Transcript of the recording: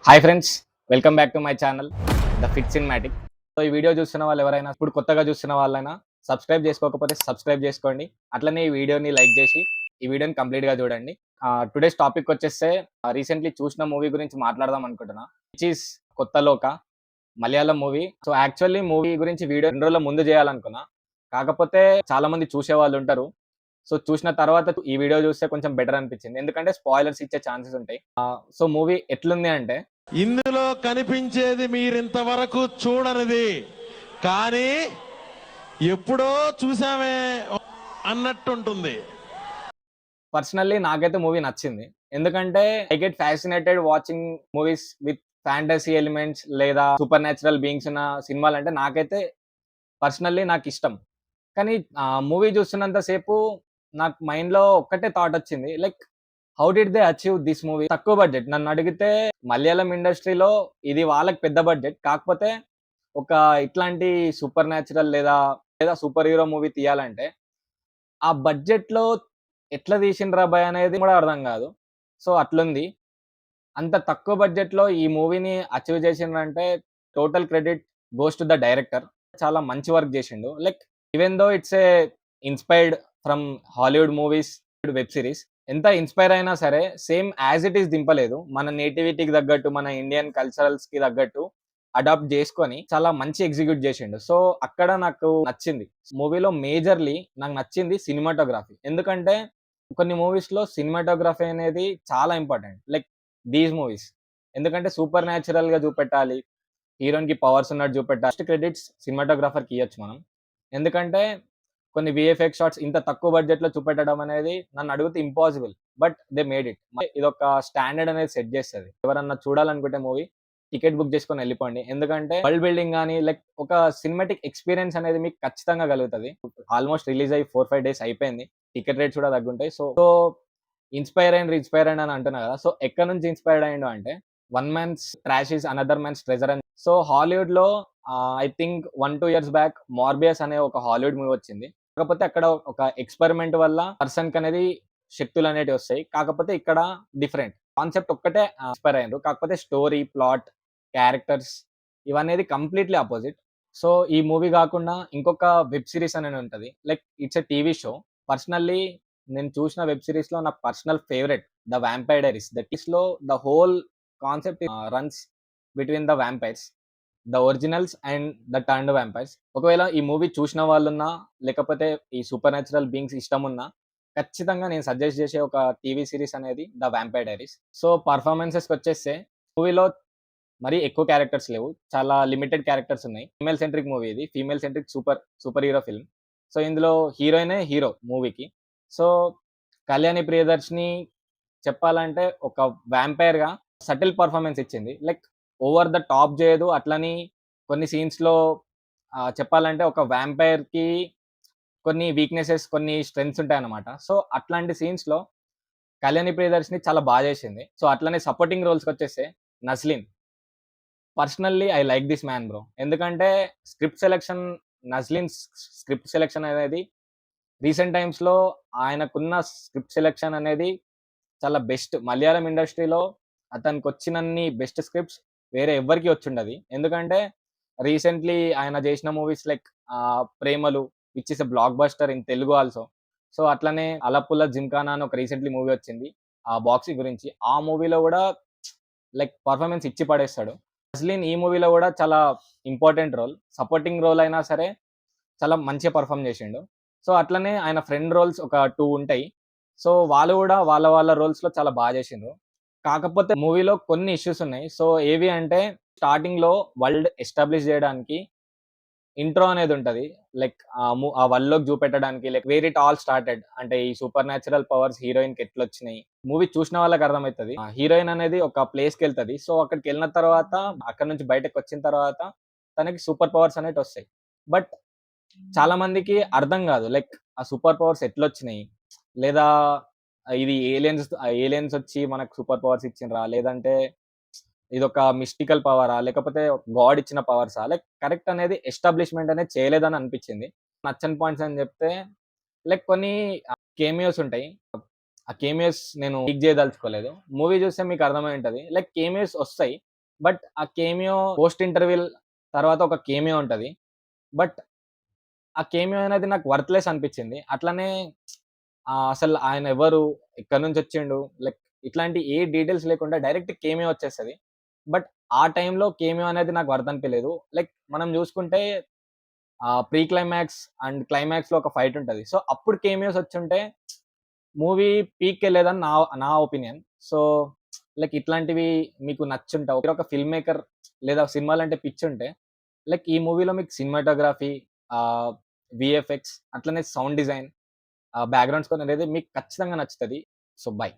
Hi friends, welcome back to my channel the fit cinematic. So ఈ video చూస్తున్న వాళ్ళు ఎవరైనా ఇప్పుడు కొత్తగా చూస్తున్న వాళ్ళైనా సబ్స్క్రైబ్ చేసుకోకపోతే సబ్స్క్రైబ్ చేసుకోండి. అట్లనే ఈ వీడియోని లైక్ చేసి ఈ వీడియోని కంప్లీట్‌గా చూడండి. టుడేస్ టాపిక్ వచ్చేస్తే రీసెంట్‌లీ చూసిన మూవీ గురించి మాట్లాడదాం అనుకుంటున్నా. విచ్ ఈస్ 'కొత్త లోక' Malayalam movie. So actually movie గురించి వీడియో 2 రోజుల ముందు చేయాలనుకున్నా. కాకపోతే చాలా మంది చూసేవాళ్ళు ఉంటారు. సో చూసిన తర్వాత ఈ వీడియో చూస్తే కొంచెం బెటర్ అనిపించింది. ఎందుకంటే స్పాయిలర్స్ ఇచ్చే ఛాన్సెస్ ఉంటాయి. సో మూవీ ఎట్లుంది అంటే ఇందులో కనిపించేది మీరింతవరకు చూడనిది, కానీ ఎప్పుడో చూసామే అన్నట్టుంటుంది. పర్సనల్లీ నాకైతే మూవీ నచ్చింది. ఎందుకంటే I get fascinated watching movies with fantasy elements లేదా సూపర్ న్యాచురల్ బీయింగ్స్ ఉన్న సినిమాలంటే నాకైతే పర్సనల్లీ నాకిష్టం. కానీ మూవీ చూస్తున్నంత సేపు నాకు మైండ్‌లో ఒక్కటే థాట్ వచ్చింది. Like how did they achieve this movie? తక్కువ బడ్జెట్. నన్నడిగితే మలయాళం ఇండస్ట్రీలో ఇది వాళ్ళకి పెద్ద బడ్జెట్. కాకపోతే ఒక ఇట్లాంటి సూపర్ న్యాచురల్ లేదా సూపర్ హీరో మూవీ తీయాలంటే ఆ బడ్జెట్‌లో ఎట్లా తీసిండ్రబ్బాయ్ అనేది కూడా అర్థం కాదు. సో అట్లుంది. అంత తక్కువ బడ్జెట్‌లో ఈ మూవీని అచీవ్ చేసిండ్రంటే total credit goes to the director. చాలా మంచి వర్క్ చేసిండు. Like even though it's inspired from Hollywood movies, web series. ఎంత ఇన్‌స్పైర్ అయినా సరే సేమ్ యాస్ ఇట్ ఈస్ దింపలేదు. మన నేటివిటీకి తగ్గట్టు, మన ఇండియన్ కల్చరల్స్‌కి తగ్గట్టు అడాప్ట్ చేసుకొని చాలా మంచి ఎగ్జిక్యూట్ చేసిండు. సో అక్కడ నాకు నచ్చింది. మూవీలో మేజర్‌లీ నాకు నచ్చింది సినిమాటోగ్రఫీ. ఎందుకంటే కొన్ని మూవీస్‌లో సినిమాటోగ్రఫీ అనేది చాలా ఇంపార్టెంట్. Like these movies. ఎందుకంటే సూపర్ న్యాచురల్‌గా చూపెట్టాలి. హీరోయిన్‌కి పవర్స్ ఉన్నట్టు చూపెట్టాలి. ఫస్ట్ క్రెడిట్స్ సినిమాటోగ్రాఫర్‌కి ఇయ్యొచ్చు మనం. ఎందుకంటే కొన్ని వీఎఫ్ఎక్స్ షాట్స్ ఇంత తక్కువ బడ్జెట్‌లో చూపెట్టడం అనేది నన్నడిగితే impossible. But they made it. ఇదొక స్టాండర్డ్ అనేది సెట్ చేస్తది. ఎవరన్నా చూడాలనుకుంటే మూవీ టికెట్ బుక్ చేసుకొని ఎళ్ళిపోండి. ఎందుకంటే వరల్డ్ బిల్డింగ్ గాని లైక్ ఒక సినిమాటిక్ ఎక్స్‌పీరియన్స్ అనేది మీకు ఖచ్చితంగా కలుగుతది. ఆల్‌మోస్ట్ రిలీజ్ అయ్యి 4, 5 డేస్ అయిపోయింది. టికెట్ రేట్స్ కూడా తగ్గుంటాయి. సో ఇన్‌స్పైర్ అయ్యిండు అని అంటున్నా కదా! సో ఎక్కడి నుంచి ఇన్‌స్పైర్డ్ అయ్యిండు అంటే one man's trash is another man's treasure అని. సో హాలీవుడ్‌లో I think 1, 2 years back 'Morbius' అనే ఒక హాలీవుడ్ మూవీ వచ్చింది. కాకపోతే అక్కడ ఒక ఎక్స్‌పెరిమెంట్ వల్ల పర్సన్‌కనేది శక్తులనేటివి వస్తాయి. కాకపోతే ఇక్కడ డిఫరెంట్. కాన్సెప్ట్ ఒక్కటే ఇన్‌స్పైర్ అయ్యిండ్రు. కాకపోతే స్టోరీ, ప్లాట్, క్యారెక్టర్స్ ఇవనేది కంప్లీట్‌లీ అపోజిట్. సో ఈ మూవీ గాకుండా ఇంకొక వెబ్ సీరీస్ అనేది ఉంటది. Like it's a TV show. Personally నేను చూసిన వెబ్ సీరీస్‌లో నా personal favourite 'the vampire diaries'. That ఈస్‌లో the whole concept runs between the vampires. The originals and the turned vampires. ఒకవేళ ఈ మూవీ చూసిన వాళ్ళున్నా, లేకపోతే ఈ సూపర్ న్యాచురల్ బీయింగ్స్ ఇష్టమున్నా, ఖచ్చితంగా నేను సజెస్ట్ చేసే ఒక టీవీ సీరీస్ అనేది 'ద వాంపైర్ డైరీస్'. సో పర్ఫార్మెన్సెస్‌కొచ్చేస్తే మూవీలో మరీ ఎక్కువ క్యారెక్టర్స్ లేవు. చాలా లిమిటెడ్ క్యారెక్టర్స్ ఉన్నాయి. ఫీమేల్ సెంట్రిక్ మూవీ ఇది. Female centric super hero film. So ఇందులో హీరోయినే హీరో మూవీకి. సో కళ్యాణి ప్రియదర్శిని చెప్పాలంటే ఒక వాంపైర్‌గా సటిల్ పర్ఫార్మెన్స్ ఇచ్చింది. లైక్ ఓవర్ ద టాప్ చేయదు. అట్లని కొన్ని సీన్స్‌లో చెప్పాలంటే ఒక వాంపైర్‌కి కొన్ని వీక్‌నెసెస్, కొన్ని స్ట్రెంగ్త్స్ ఉంటాయన్నమాట. సో అట్లాంటి సీన్స్‌లో కళ్యాణి ప్రియదర్శిని చాలా చేసింది. సో అట్లనే సపోర్టింగ్ రోల్స్‌కొచ్చేస్తే Naslen. Personally I like this man bro. ఎందుకంటే script selection Naslen script selection అనేది రీసెంట్ టైమ్స్‌లో ఆయనకున్న స్క్రిప్ట్ సెలక్షన్ అనేది చాలా బెస్ట్. మలయాళం ఇండస్ట్రీలో అతనికొచ్చినన్ని బెస్ట్ స్క్రిప్ట్స్ వేరే ఎవ్వరికీ వచ్చుండది. ఎందుకంటే రీసెంట్‌లీ ఆయన చేసిన మూవీస్ లైక్ 'ప్రేమలు' which is a block buster in Telugu also. So అట్లనే 'అలపుల జింకానా' అని ఒక రీసెంట్‌లీ మూవీ వచ్చింది. బాక్సింగ్ గురించి. ఆ మూవీలో కూడా లైక్ పర్ఫార్మెన్స్ ఇచ్చి పడేస్తాడు. అసలీన్ ఈ మూవీలో కూడా చాలా ఇంపార్టెంట్ రోల్. సపోర్టింగ్ రోల్ అయినా సరే చాలా మంచిగా పర్ఫార్మ్ చేసిండు. సో అట్లనే ఆయన ఫ్రెండ్ రోల్స్ ఒక 2 ఉంటాయి. సో వాళ్ళు కూడా వాళ్ళ రోల్స్‌లో చాలా చేసిండ్రు. కాకపోతే మూవీలో కొన్ని ఇష్యూస్ ఉన్నాయి. సో ఏవి అంటే స్టార్టింగ్‌లో వరల్డ్ ఎస్టాబ్లిష్ చేయడానికి ఇంట్రో అనేది ఉంటది. లైక్ ఆ వరల్డ్‌లోకి చూపెట్టడానికి like where it all started. అంటే ఈ సూపర్ న్యాచురల్ పవర్స్ హీరోయిన్‌కి ఎట్లొచ్చినాయి. మూవీ చూసిన వాళ్ళకి అర్థమైతది. హీరోయిన్ అనేది ఒక ప్లేస్‌కెళ్తది. సో అక్కడికెళ్ళిన తర్వాత అక్కడి నుంచి బయటకొచ్చిన తర్వాత తనకి సూపర్ పవర్స్ అనేటివొస్తాయి. బట్ చాలా మందికి అర్థం కాదు. లైక్ ఆ సూపర్ పవర్స్ ఎట్లొచ్చినాయి? లేదా ఇది ఏలియన్స్ వచ్చి మనకు సూపర్ పవర్స్ ఇచ్చిండ్రా? లేదంటే ఇదొక మిస్టికల్ పవరా? లేకపోతే గాడ్ ఇచ్చిన పవర్సా? లైక్ కరెక్ట్ అనేది ఎస్టాబ్లిష్‌మెంట్ అనేది చేయలేదని అనిపిచ్చింది. నచ్చని పాయింట్స్ అని చెప్తే లైక్ కొన్ని కేమియోస్ ఉంటాయి. ఆ కేమియోస్ నేను లీక్ చేయదలుచుకోలేదు. మూవీ చూస్తే మీకు అర్థమై ఉంటది. లైక్ కేమియోస్ ఒస్తాయి. బట్ ఆ కేమియో పోస్ట్ ఇంటర్వెల్ తర్వాత ఒక కేమియో ఉంటది. బట్ ఆ కేమియో అనేది నాకు వర్త్‌లెస్ అనిపిచ్చింది. అట్లనే అసలు ఆయన ఎవరు? ఎక్కడి నుంచొచ్చిండు? లైక్ ఇట్లాంటి ఏ డీటెయిల్స్ లేకుండా డైరెక్ట్ కేమియో వచ్చేస్తది. బట్ ఆ టైంలో కేమియో అనేది నాకు వర్త్ అనిపియలేదు. లైక్ మనం జూసుకుంటే ప్రీ క్లైమాక్స్ అండ్ క్లైమాక్స్‌లో ఒక ఫైట్ ఉంటది. సో, అప్పుడు కేమియోస్ వచ్చుంటే మూవీ పీక్‌కెళ్ళేదని నా నా ఒపీనియన్. సో, లైక్ ఇట్లాంటివి మీకు నచ్చుంటావు. మీరొక ఫిల్మ్ మేకర్ లేదా సినిమాలంటే పిచ్చుంటే లైక్ ఈ మూవీలో మీకు సినిమాటోగ్రఫీ, ఆహ్, వీఎఫ్ఎక్స్ అట్లనే సౌండ్ డిజైన్, బ్యాక్‌గ్రౌండ్ స్కోర్ అనేది మీకు ఖచ్చితంగా నచ్చుతది. So, by.